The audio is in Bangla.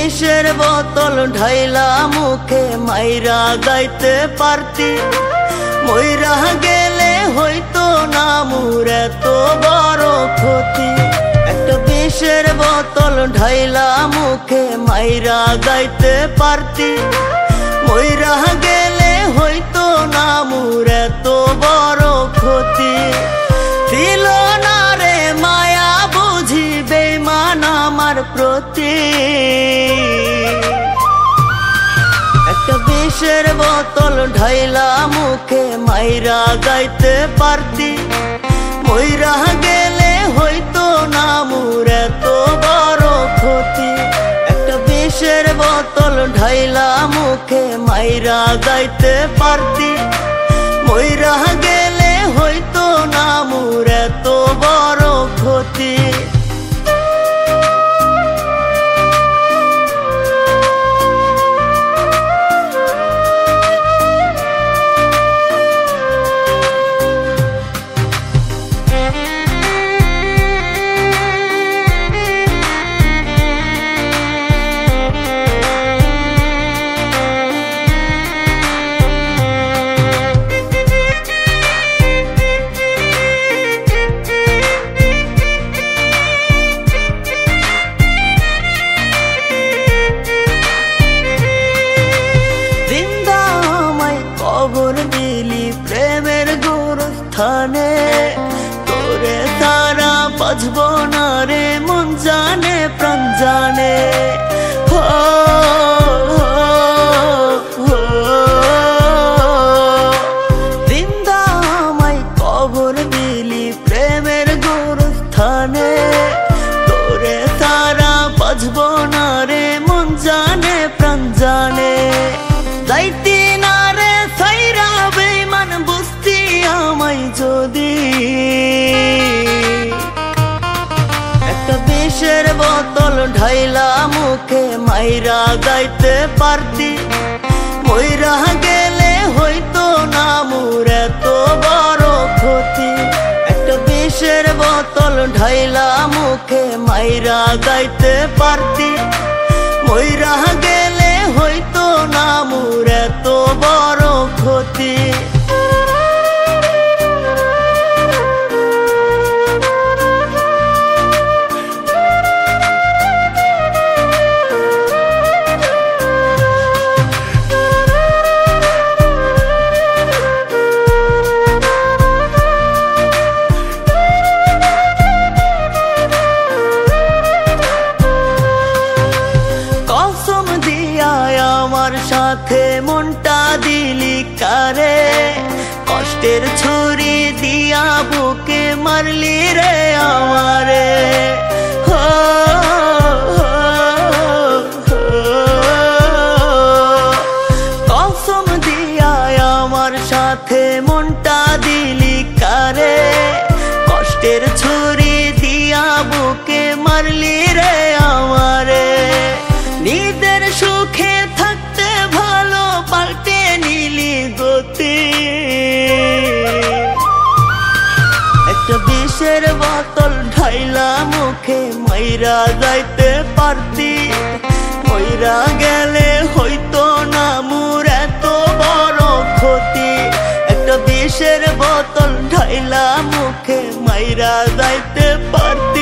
বিষের বোতল ঢাইলা মুখে মাইরা গাইতে পারতি, মইরা গেলে হইতো না মোর এত বড় ক্ষতি। একটা বিষের বোতল ঢাইলা মুখে মাইরা গাইতে পারতি, মইরা গেলে হইতো না মোর এত বড় ক্ষতি। ছিল না রে মায়া বুঝি বেঈমান আমার প্রতি, একটা বিষের বোতল ঢাইলা মুখে মাইরা গাইতে পারতি, মইরা গেলে হইতো না মোর এত বড় ক্ষতি। একটা বিষের বোতল ঢাইলা মুখে মাইরা গাইতে পারতি, মইরা গেলে হইতো না মোর এত বড় ক্ষতি। খবর দিলি প্রেমের গুরুস্থানে, তোরে তারা বাজব না রে মন জানে প্রাণ জানে। বৃন্দা আমায় খবর দিলি প্রেমের গুরুস্থানে, তোরে তারা বাজব না রে মন জানে প্রাণ জানে। যাইতি না রে সাইরা বেঈমান বুঝতি আমায় যদি, একটা বিষের বোতল ঢাইলা মুখে মাইরা গাইতে পারতি, মইরা গেলে হইতো না মোর এত বড় ক্ষতি। একটা বিষের বোতল ঢাইলা মুখে মাইরা গাইতে পারতি, মইরা গেলে হইতো না মোর এত বড় ক্ষতি। আমার সাথে মনটা দিলি কারে, কষ্টের ছুরি দিয়া বুকে মারলি রে আমারে। কসম দিয়া আমার সাথে মনটা দিলি কারে, কষ্টের ছুরি দিয়া বুকে মারলি রে আমারে। নিজের সুখে থাকতে ভালো পাল্টে নিলি গতি, একটা বিষের বোতল ঢাইলা মুখে মাইরা যাইতে পারতি, মইরা গেলে হইতো না মোর এত বড় ক্ষতি। একটা বিষের বোতল ঢাইলা মুখে মাইরা যাইতে পারতি,